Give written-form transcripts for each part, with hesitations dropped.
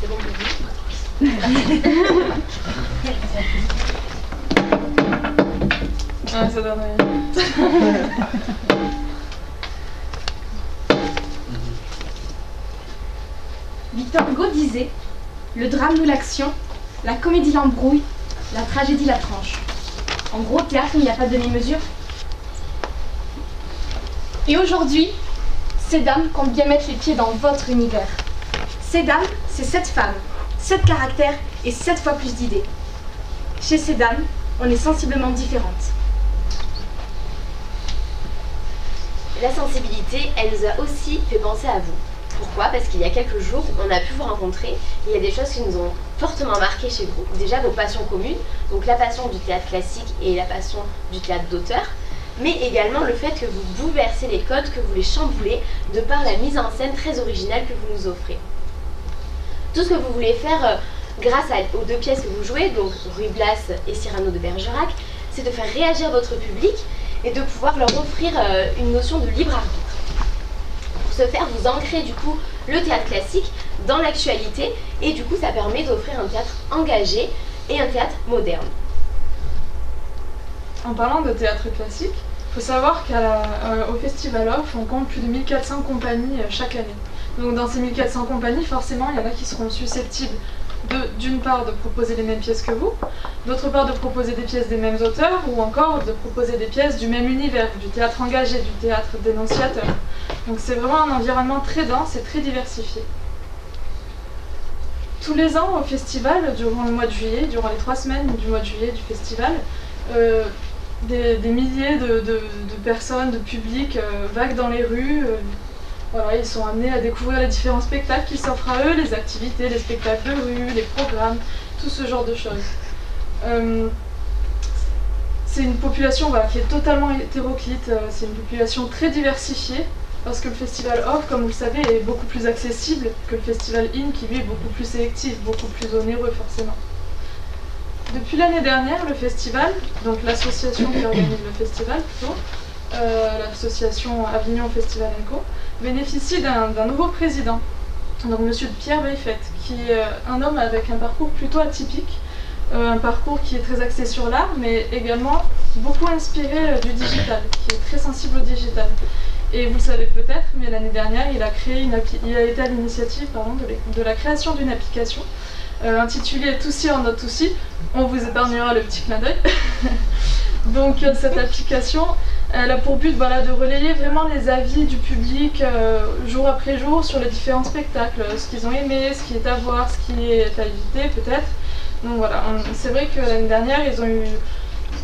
C'est bon pour vous? Ah, ça donne rien. Victor Hugo disait « Le drame nous l'action, la comédie l'embrouille, la tragédie la tranche ». En gros, au théâtre, il n'y a pas de demi-mesure. Et aujourd'hui, ces dames comptent bien mettre les pieds dans votre univers. Ces dames, c'est 7 femmes, 7 caractères et 7 fois plus d'idées. Chez ces dames, on est sensiblement différentes. La sensibilité, elle nous a aussi fait penser à vous. Pourquoi? Parce qu'il y a quelques jours, on a pu vous rencontrer et il y a des choses qui nous ont fortement marqué chez vous. Déjà vos passions communes, donc la passion du théâtre classique et la passion du théâtre d'auteur, mais également le fait que vous bouleversez les codes, que vous les chamboulez de par la mise en scène très originale que vous nous offrez. Tout ce que vous voulez faire grâce aux 2 pièces que vous jouez, donc Ruy Blas et Cyrano de Bergerac, c'est de faire réagir votre public et de pouvoir leur offrir une notion de libre arbitre. Pour ce faire, vous ancrez du coup le théâtre classique dans l'actualité et du coup ça permet d'offrir un théâtre engagé et un théâtre moderne. En parlant de théâtre classique, il faut savoir qu'au Festival Off, on compte plus de 1400 compagnies chaque année. Donc dans ces 1400 compagnies, forcément, il y en a qui seront susceptibles d'une part de proposer les mêmes pièces que vous, d'autre part de proposer des pièces des mêmes auteurs, ou encore de proposer des pièces du même univers, du théâtre engagé, du théâtre dénonciateur. Donc c'est vraiment un environnement très dense et très diversifié. Tous les ans au festival, durant le mois de juillet, durant les 3 semaines du mois de juillet du festival, des milliers de personnes, de publics vaguent dans les rues. Voilà, ils sont amenés à découvrir les différents spectacles qui s'offrent à eux, les activités, les spectacles de rue, les programmes, tout ce genre de choses. C'est une population qui est totalement hétéroclite, c'est une population très diversifiée, parce que le festival Off, comme vous le savez, est beaucoup plus accessible que le festival In, qui lui est beaucoup plus sélectif, beaucoup plus onéreux forcément. Depuis l'année dernière, le festival, donc l'association qui organise le festival plutôt, l'association Avignon Festival & Co, bénéficie d'un nouveau président, donc Monsieur Pierre Weifet, qui est un homme avec un parcours plutôt atypique, un parcours qui est très axé sur l'art, mais également beaucoup inspiré du digital, qui est très sensible au digital. Et vous le savez peut-être, mais l'année dernière, il a été à l'initiative de la création d'une application intitulée Toussy or not Toussy. On vous épargnera le petit clin d'œil. Donc cette application, elle a pour but de relayer vraiment les avis du public jour après jour sur les différents spectacles, ce qu'ils ont aimé, ce qui est à voir, ce qui est à éviter peut-être. Donc voilà, c'est vrai que l'année dernière, ils ont eu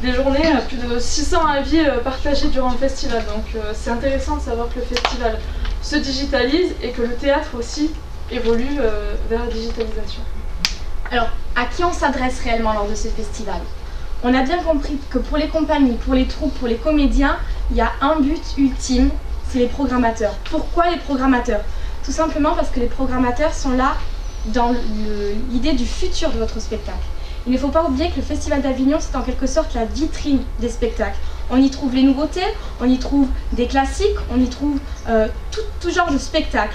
des journées à plus de 600 avis partagés durant le festival. Donc c'est intéressant de savoir que le festival se digitalise et que le théâtre aussi évolue vers la digitalisation. Alors, à qui on s'adresse réellement lors de ce festival? On a bien compris que pour les compagnies, pour les troupes, pour les comédiens, il y a un but ultime, c'est les programmateurs. Pourquoi les programmateurs? Tout simplement parce que les programmateurs sont là dans l'idée du futur de votre spectacle. Il ne faut pas oublier que le Festival d'Avignon, c'est en quelque sorte la vitrine des spectacles. On y trouve les nouveautés, on y trouve des classiques, on y trouve tout genre de spectacles.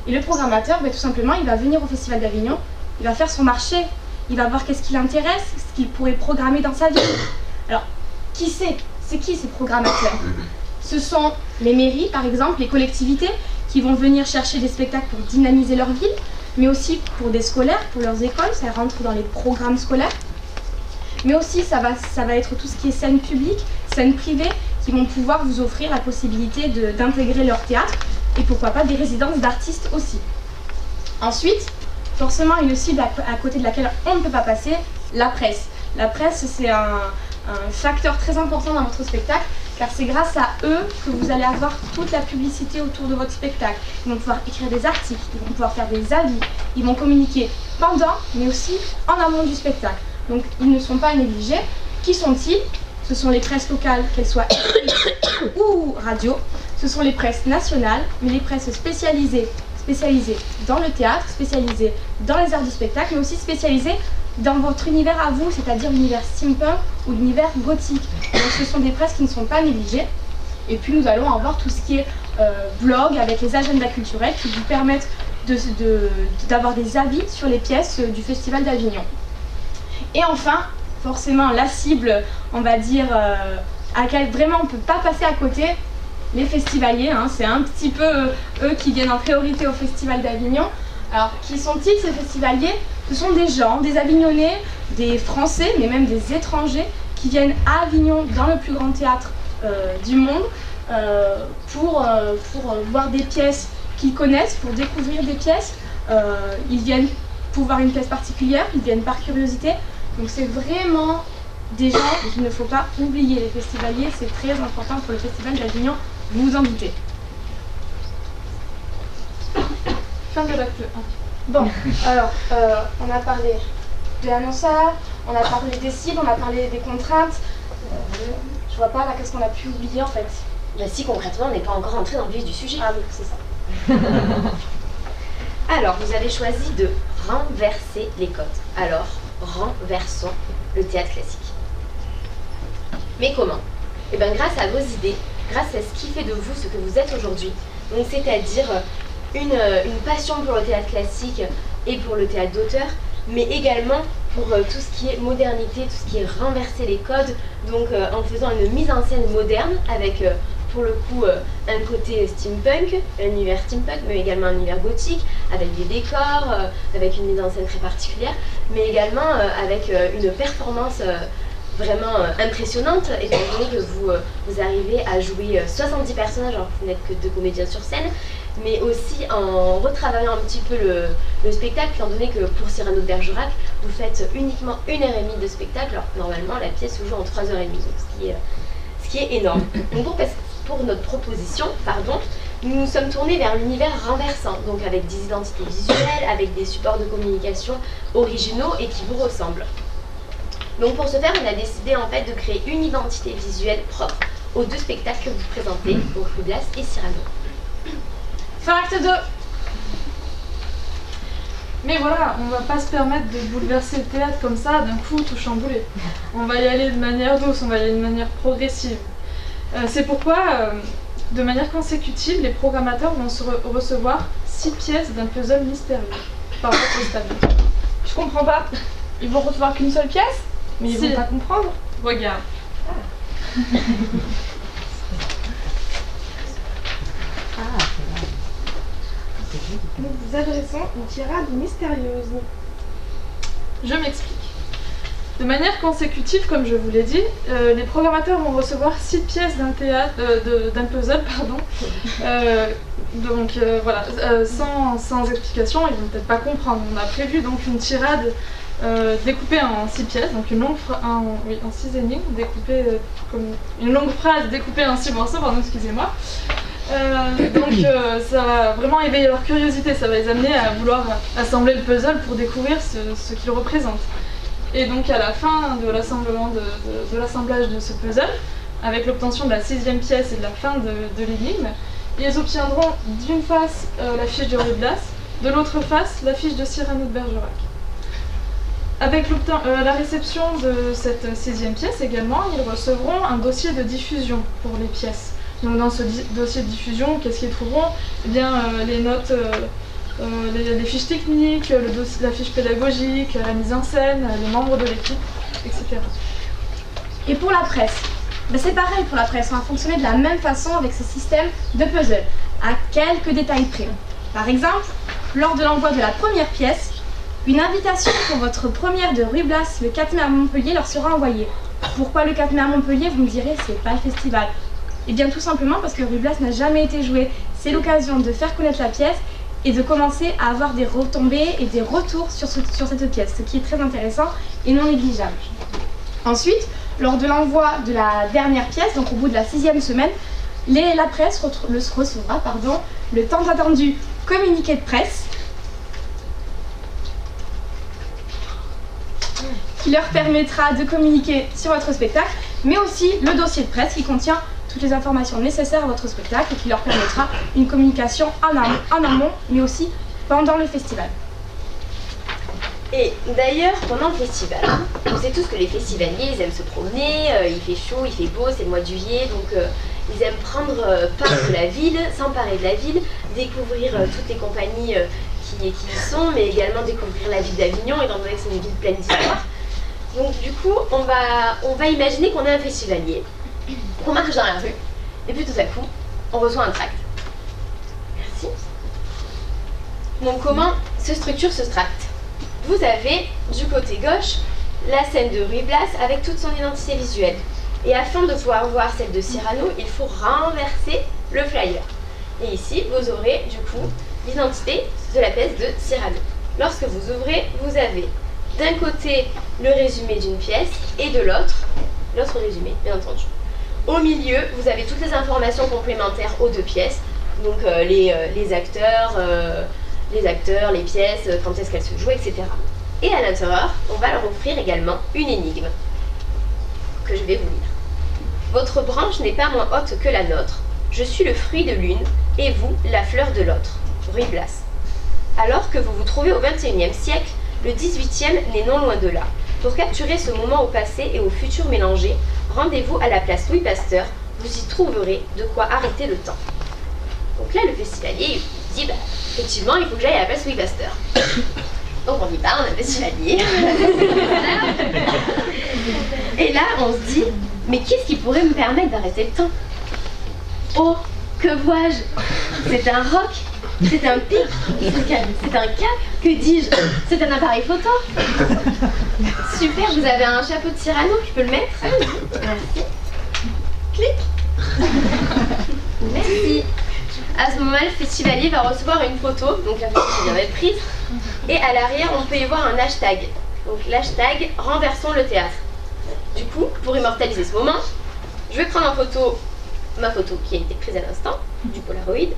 Et le programmateur, tout simplement, il va venir au Festival d'Avignon, il va faire son marché, il va voir qu'est-ce qui l'intéresse, ce qu'il pourrait programmer dans sa vie. Alors, qui c'est? C'est qui ces programmateurs? Ce sont les mairies, par exemple, les collectivités, qui vont venir chercher des spectacles pour dynamiser leur ville, mais aussi pour des scolaires, pour leurs écoles, ça rentre dans les programmes scolaires. Mais aussi, ça va être tout ce qui est scène publique, scène privée, qui vont pouvoir vous offrir la possibilité d'intégrer leur théâtre, et pourquoi pas des résidences d'artistes aussi. Ensuite, forcément, une cible à côté de laquelle on ne peut pas passer, la presse. La presse, c'est un facteur très important dans votre spectacle, car c'est grâce à eux que vous allez avoir toute la publicité autour de votre spectacle. Ils vont pouvoir écrire des articles, ils vont pouvoir faire des avis, ils vont communiquer pendant, mais aussi en amont du spectacle. Donc ils ne sont pas négligés. Qui sont-ils? Ce sont les presses locales, qu'elles soient écrites ou radio. Ce sont les presses nationales, mais les presses spécialisées dans le théâtre, spécialisées dans les arts du spectacle, mais aussi spécialisées dans votre univers à vous, c'est-à-dire l'univers steampunk ou l'univers gothique. Donc ce sont des presses qui ne sont pas négligées. Et puis nous allons avoir tout ce qui est blog avec les agendas culturels qui vous permettent d'avoir des avis sur les pièces du Festival d'Avignon. Et enfin, forcément la cible, on va dire, à laquelle vraiment on ne peut pas passer à côté, les festivaliers, hein, c'est un petit peu eux qui viennent en priorité au Festival d'Avignon. Alors, qui sont-ils ces festivaliers? Ce sont des gens, des Avignonnais, des Français, mais même des étrangers, qui viennent à Avignon, dans le plus grand théâtre du monde, pour voir des pièces qu'ils connaissent, pour découvrir des pièces. Ils viennent pour voir une pièce particulière, ils viennent par curiosité. Donc c'est vraiment des gens qu'il ne faut pas oublier. Les festivaliers, c'est très important pour le Festival d'Avignon, vous vous en doutez. Fin de l'acte 1. Bon, alors, on a parlé de l'annonceur, on a parlé des cibles, on a parlé des contraintes. Je vois pas là, qu'est-ce qu'on a pu oublier en fait? Bah si, concrètement, on n'est pas encore entré dans le vif du sujet. Ah oui, c'est ça. Alors, vous avez choisi de renverser les codes. Alors, renversons le théâtre classique. Mais comment? Eh bien, grâce à vos idées, grâce à ce qui fait de vous ce que vous êtes aujourd'hui, donc c'est-à-dire une passion pour le théâtre classique et pour le théâtre d'auteur, mais également pour tout ce qui est modernité, tout ce qui est renverser les codes, donc en faisant une mise en scène moderne avec pour le coup un côté steampunk, un univers steampunk, mais également un univers gothique, avec des décors, avec une mise en scène très particulière, mais également avec une performance vraiment impressionnante, étant donné que vous arrivez à jouer 70 personnages alors que vous n'êtes que 2 comédiens sur scène, mais aussi en retravaillant un petit peu le spectacle, étant donné que pour Cyrano de Bergerac, vous faites uniquement 1h30 de spectacle, alors que normalement la pièce se joue en 3h30, donc ce qui est énorme. Donc pour notre proposition, nous nous sommes tournés vers l'univers renversant, donc avec des identités visuelles, avec des supports de communication originaux et qui vous ressemblent. Donc pour ce faire, on a décidé en fait de créer une identité visuelle propre aux 2 spectacles que vous présentez, donc Ruy Blas et Cyrano. Fin acte 2. Mais voilà, on va pas se permettre de bouleverser le théâtre comme ça, d'un coup, tout chambouler. On va y aller de manière douce, on va y aller de manière progressive. C'est pourquoi, de manière consécutive, les programmateurs vont recevoir 6 pièces d'un puzzle mystérieux par votre stade. Je comprends pas. Ils vont recevoir qu'une seule pièce? Mais ils vont pas comprendre. Regarde. Nous vous adressons une tirade mystérieuse. Je m'explique. De manière consécutive, comme je vous l'ai dit, les programmateurs vont recevoir 6 pièces d'un puzzle, voilà, sans explication, ils vont peut-être pas comprendre. On a prévu donc une tirade découpée en 6 pièces, donc en 6 énigmes, découpée comme une longue phrase découpée en 6 morceaux, pardon, excusez-moi. Ça va vraiment éveiller leur curiosité, ça va les amener à vouloir assembler le puzzle pour découvrir ce qu'il représente. Et donc à la fin de l'assemblage de ce puzzle, avec l'obtention de la 6e pièce et de la fin de l'énigme, ils obtiendront d'une face la fiche de Ruy Blas, de l'autre face la fiche de Cyrano de Bergerac. Avec la réception de cette 6e pièce également, ils recevront un dossier de diffusion pour les pièces. Donc dans ce dossier de diffusion, qu'est-ce qu'ils trouveront? Eh bien les notes, les fiches techniques, la fiche pédagogique, la mise en scène, les membres de l'équipe, etc. Et pour la presse, c'est pareil pour la presse, on va fonctionner de la même façon avec ce système de puzzle, à quelques détails près. Par exemple, lors de l'envoi de la première pièce, une invitation pour votre première de Ruy Blas le 4 mai à Montpellier leur sera envoyée. Pourquoi le 4 mai à Montpellier? Vous me direz, c'est pas le festival. Et bien tout simplement parce que Ruy Blas n'a jamais été joué. C'est l'occasion de faire connaître la pièce et de commencer à avoir des retombées et des retours sur cette pièce, ce qui est très intéressant et non négligeable. Ensuite, lors de l'envoi de la dernière pièce, donc au bout de la 6e semaine, la presse recevra le tant attendu communiqué de presse qui leur permettra de communiquer sur votre spectacle, mais aussi le dossier de presse qui contient toutes les informations nécessaires à votre spectacle et qui leur permettra une communication en amont, mais aussi pendant le festival. Et d'ailleurs, pendant le festival, on sait tous que les festivaliers, ils aiment se promener, il fait chaud, il fait beau, c'est le mois de juillet, donc ils aiment prendre part de la ville, s'emparer de la ville, découvrir toutes les compagnies qui y sont, mais également découvrir la ville d'Avignon, étant donné que c'est une ville pleine d'histoire. Donc du coup, on va imaginer qu'on est un festivalier, qu'on marche dans la rue, et puis tout à coup, on reçoit un tract. Merci. Donc comment se structure ce tract? Vous avez du côté gauche la scène de Ruy Blas avec toute son identité visuelle. Et afin de pouvoir voir celle de Cyrano, il faut renverser le flyer. Et ici, vous aurez du coup l'identité de la pièce de Cyrano. Lorsque vous ouvrez, vous avez d'un côté le résumé d'une pièce et de l'autre résumé, bien entendu. Au milieu, vous avez toutes les informations complémentaires aux deux pièces, donc les acteurs, les pièces, quand est-ce qu'elles se jouent, etc. Et à l'intérieur, on va leur offrir également une énigme que je vais vous lire. Votre branche n'est pas moins haute que la nôtre. Je suis le fruit de l'une et vous, la fleur de l'autre. Ruy Blas. Alors que vous vous trouvez au XXIe siècle, le XVIIIe n'est non loin de là. Pour capturer ce moment au passé et au futur mélangé, rendez-vous à la place Louis Pasteur. Vous y trouverez de quoi arrêter le temps. Donc là, le festivalier dit, effectivement, il faut que j'aille à la place Louis Pasteur. Donc on y va, on a un festivalier. Et là, on se dit, mais qu'est-ce qui pourrait me permettre d'arrêter le temps? Oh, que vois-je? C'est un roc, c'est un pic, c'est un cap, que dis-je? C'est un appareil photo. Super, vous avez un chapeau de Cyrano, je peux le mettre? Merci. Clic. Merci. À ce moment, le festivalier va recevoir une photo, donc la photo qui vient d'être prise, et à l'arrière, on peut y voir un hashtag. Donc l'hashtag renversons le théâtre. Du coup, pour immortaliser ce moment, je vais prendre en photo ma photo qui a été prise à l'instant, du Polaroid,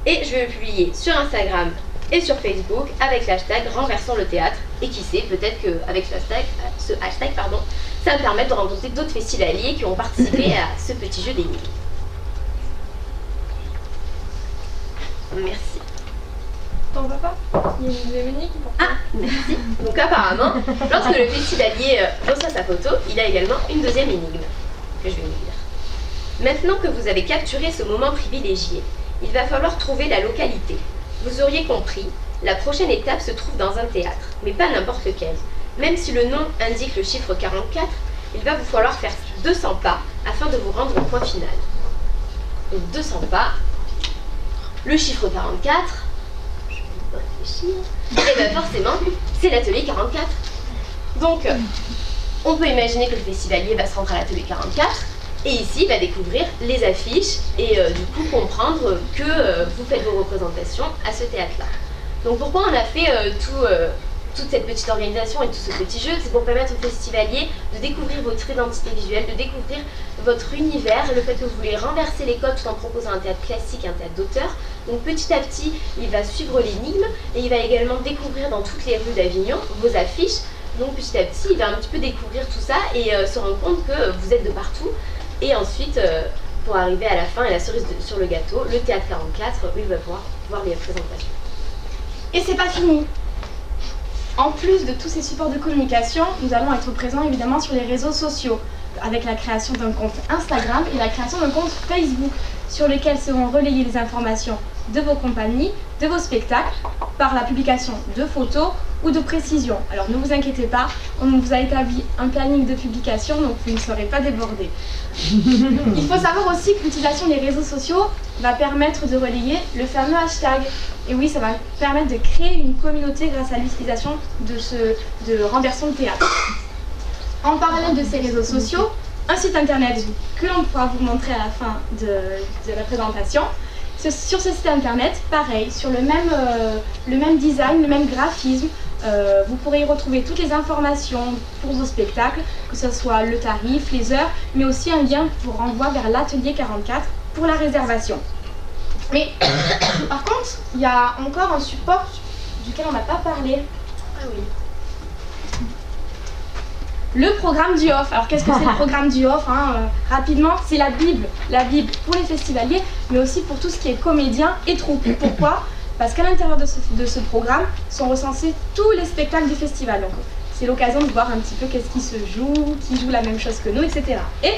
et je vais le publier sur Instagram et sur Facebook avec l'hashtag renversons le théâtre. Et qui sait, peut-être qu'avec ce hashtag, ça va me permettre de rencontrer d'autres festivaliers qui ont participé à ce petit jeu d'énigmes. Merci. T'en vas pas? Il y a une deuxième énigme pour toi. Ah, merci. Donc apparemment, lorsque le festivalier reçoit sa photo, il a également une deuxième énigme que je vais vous lire. Maintenant que vous avez capturé ce moment privilégié, il va falloir trouver la localité. Vous auriez compris, la prochaine étape se trouve dans un théâtre, mais pas n'importe lequel. Même si le nom indique le chiffre 44, il va vous falloir faire 200 pas afin de vous rendre au point final. Donc 200 pas, le chiffre 44, je vais réfléchir, et bien forcément, c'est l'atelier 44. Donc, on peut imaginer que le festivalier va se rendre à l'atelier 44, et ici, il va découvrir les affiches et du coup comprendre que vous faites vos représentations à ce théâtre-là. Donc pourquoi on a fait toute cette petite organisation et tout ce petit jeu? C'est pour permettre au festivalier de découvrir votre identité visuelle, de découvrir votre univers, le fait que vous voulez renverser les codes tout en proposant un théâtre classique, un théâtre d'auteur. Donc petit à petit, il va suivre l'énigme et il va également découvrir dans toutes les rues d'Avignon vos affiches. Donc petit à petit, il va un petit peu découvrir tout ça et se rendre compte que vous êtes de partout. Et ensuite, pour arriver à la fin et la cerise sur le gâteau, le théâtre 44, il va pouvoir voir les présentations. Et c'est pas fini. En plus de tous ces supports de communication, nous allons être présents évidemment sur les réseaux sociaux, avec la création d'un compte Instagram et la création d'un compte Facebook, sur lequel seront relayées les informations de vos compagnies, de vos spectacles, par la publication de photos ou de précisions. Alors ne vous inquiétez pas, on vous a établi un planning de publication, donc vous ne serez pas débordés. Il faut savoir aussi que l'utilisation des réseaux sociaux va permettre de relayer le fameux hashtag. Et oui, ça va permettre de créer une communauté grâce à l'utilisation de renversons de théâtre. En parallèle de ces réseaux sociaux, un site internet que l'on pourra vous montrer à la fin de la présentation. Sur ce site internet, pareil, sur le même design, le même graphisme, vous pourrez y retrouver toutes les informations pour vos spectacles, que ce soit le tarif, les heures, mais aussi un lien qui vous renvoie vers l'atelier 44 pour la réservation. Mais par contre, il y a encore un support duquel on n'a pas parlé. Ah oui. Le programme du off. Alors qu'est-ce que c'est le programme du off, rapidement, c'est la Bible pour les festivaliers, mais aussi pour tout ce qui est comédien et troupe. Pourquoi? Parce qu'à l'intérieur de ce programme sont recensés tous les spectacles du festival. Donc c'est l'occasion de voir un petit peu qu'est-ce qui se joue, qui joue la même chose que nous, etc. Et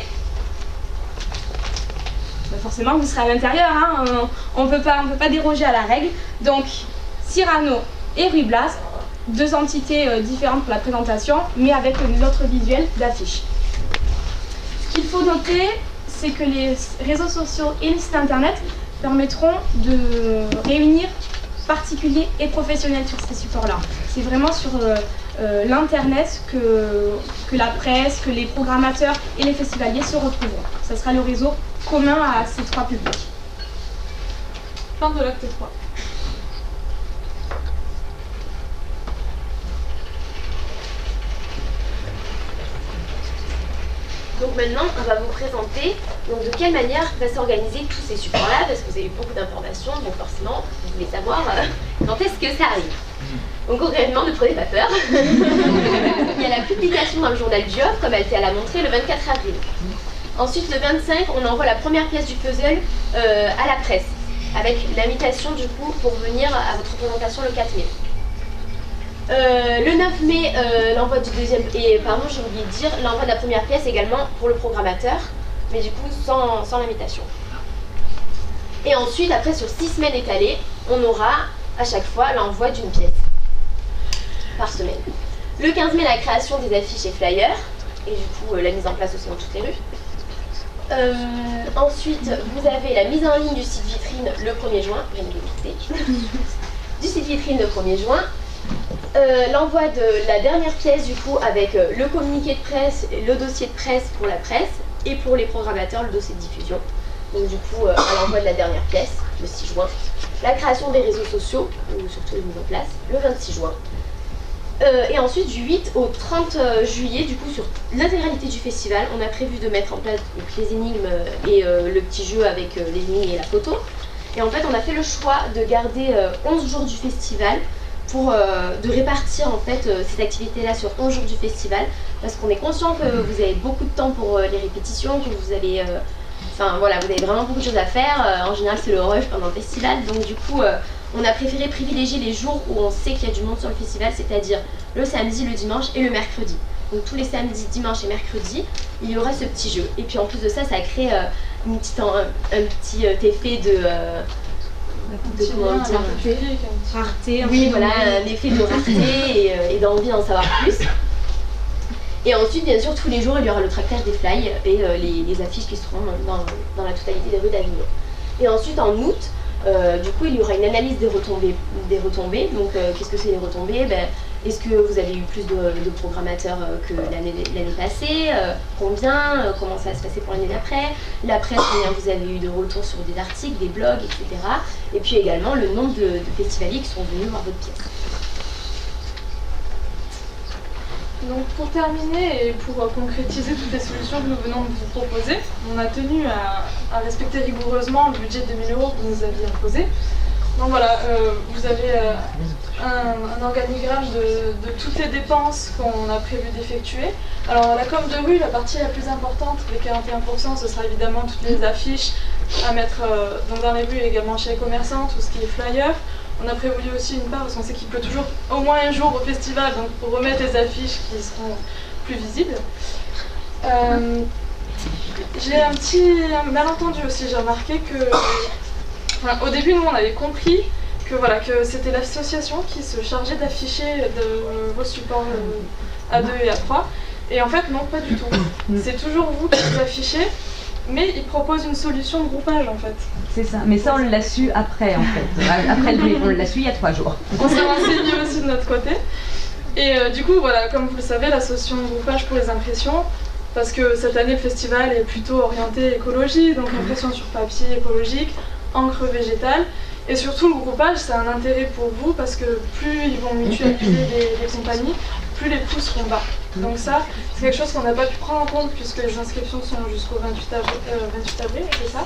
forcément vous serez à l'intérieur, on peut pas déroger à la règle. Donc Cyrano et Ruy Blas, deux entités différentes pour la présentation, mais avec l'autre visuel d'affiche. Ce qu'il faut noter, c'est que les réseaux sociaux et les sites internet permettront de réunir particuliers et professionnels sur ces supports-là. C'est vraiment sur l'internet que la presse, que les programmateurs et les festivaliers se retrouveront. Ce sera le réseau commun à ces trois publics. Fin de l'acte 3. Donc maintenant, on va vous présenter donc, de quelle manière va s'organiser tous ces supports-là, parce que vous avez eu beaucoup d'informations, donc forcément, vous voulez savoir quand est-ce que ça arrive. Donc concrètement, ne prenez pas peur. Il y a la publication dans le journal du Off, comme elle a montré le 24 avril. Ensuite, le 25, on envoie la première pièce du puzzle à la presse, avec l'invitation du coup pour venir à votre présentation le 4 mai. Le 9 mai, l'envoi du deuxième, et pardon j'ai oublié de dire, l'envoi de la première pièce également pour le programmateur, mais du coup sans l'invitation. Et ensuite, après sur 6 semaines étalées, on aura à chaque fois l'envoi d'une pièce par semaine. Le 15 mai, la création des affiches et flyers, et du coup la mise en place aussi dans toutes les rues. Ensuite, vous avez la mise en ligne du site vitrine le 1er juin, je viens de l'écouter, du site vitrine le 1er juin. L'envoi de la dernière pièce du coup avec le communiqué de presse, le dossier de presse pour la presse et pour les programmateurs le dossier de diffusion. Donc du coup à l'envoi de la dernière pièce le 6 juin. La création des réseaux sociaux, ou surtout les mises en place, le 26 juin. Et ensuite du 8 au 30 juillet du coup sur l'intégralité du festival, on a prévu de mettre en place donc, les énigmes et le petit jeu avec les énigmes et la photo. Et en fait on a fait le choix de garder 11 jours du festival de répartir en fait ces activités-là sur 11 jours du festival, parce qu'on est conscient que vous avez beaucoup de temps pour les répétitions, que vous avez, enfin voilà, vous avez vraiment beaucoup de choses à faire. En général, c'est le rush pendant le festival, donc du coup, on a préféré privilégier les jours où on sait qu'il y a du monde sur le festival, c'est-à-dire le samedi, le dimanche et le mercredi. Donc tous les samedis, dimanches et mercredis, il y aura ce petit jeu. Et puis en plus de ça, ça crée un petit effet de comment dire, rareté, oui voilà, un effet de rareté et d'envie d'en savoir plus. Et ensuite bien sûr tous les jours il y aura le tractage des fly et les affiches qui seront dans la totalité des rues d'Avignon. Et ensuite en août, du coup il y aura une analyse des retombées. Donc qu'est-ce que c'est les retombées? Est-ce que vous avez eu plus de programmateurs que l'année passée? Combien? Comment ça va se passer pour l'année d'après? La presse, combien vous avez eu de retours sur des articles, des blogs, etc. Et puis également le nombre de festivaliers qui sont venus voir votre pièce. Donc pour terminer et pour concrétiser toutes les solutions que nous venons de vous proposer, on a tenu à respecter rigoureusement le budget de 2 000 € que vous nous aviez imposé. Donc voilà, vous avez un organigramme de toutes les dépenses qu'on a prévu d'effectuer. Alors la com de rue, la partie la plus importante, les 41%, ce sera évidemment toutes les affiches à mettre donc dans les rues et également chez les commerçants, tout ce qui est flyer. On a prévu aussi une part, parce qu'on sait qu'il pleut toujours au moins un jour au festival, donc pour remettre les affiches qui seront plus visibles. J'ai un petit malentendu aussi, j'ai remarqué que au début nous on avait compris que c'était l'association qui se chargeait d'afficher vos supports A2 et A3, et en fait non, pas du tout. C'est toujours vous qui les affichez, mais ils proposent une solution de groupage en fait. C'est ça, mais ça on l'a su après en fait. Après on l'a su il y a 3 jours. On s'est renseigné aussi de notre côté. Et du coup voilà, comme vous le savez, la solution de groupage pour les impressions, parce que cette année le festival est plutôt orienté écologie, donc impression sur papier écologique, encre végétale. Et surtout le groupage, c'est un intérêt pour vous parce que plus ils vont mutualiser les compagnies, plus les coûts seront bas. Donc ça, c'est quelque chose qu'on n'a pas pu prendre en compte puisque les inscriptions sont jusqu'au 28 avril, c'est ça.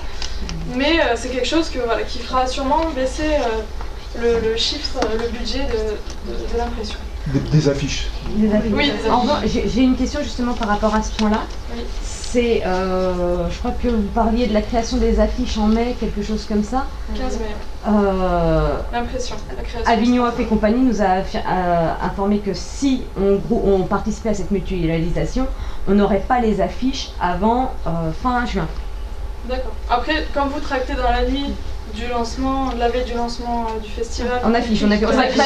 Mais c'est quelque chose qui fera sûrement baisser le chiffre, le budget de l'impression. Des affiches. Des affiches. Oui, des En revanche, affiches. j'ai une question justement par rapport à ce point-là. Oui. C'est, je crois que vous parliez de la création des affiches en mai, quelque chose comme ça. 15 mai. L'impression, la création. Avignon Off et compagnie nous a informé que si on participait à cette mutualisation, on n'aurait pas les affiches avant fin juin. D'accord. Après, quand vous tractez dans la nuit du lancement, de la veille du lancement du festival. En affiche, on a fait. En affiche,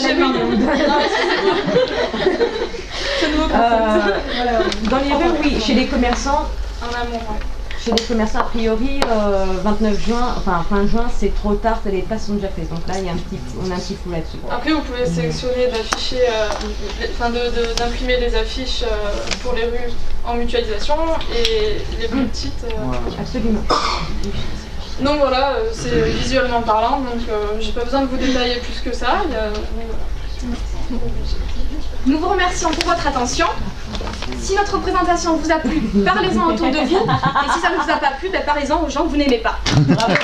c'est nouveau dans les rues, oui, chez les commerçants. En amont, ouais. Chez les commerçants, a priori, 29 juin, enfin fin juin, c'est trop tard, les places sont déjà faites. Donc là, on a un petit flou là-dessus. Après, vous pouvez sélectionner d'afficher, d'imprimer les affiches pour les rues en mutualisation et les plus petites. Absolument. Donc voilà, c'est visuellement parlant, donc j'ai pas besoin de vous détailler plus que ça. Nous vous remercions pour votre attention. Si notre présentation vous a plu, parlez-en autour de vous. Et si ça ne vous a pas plu, parlez-en aux gens que vous n'aimez pas. Bravo.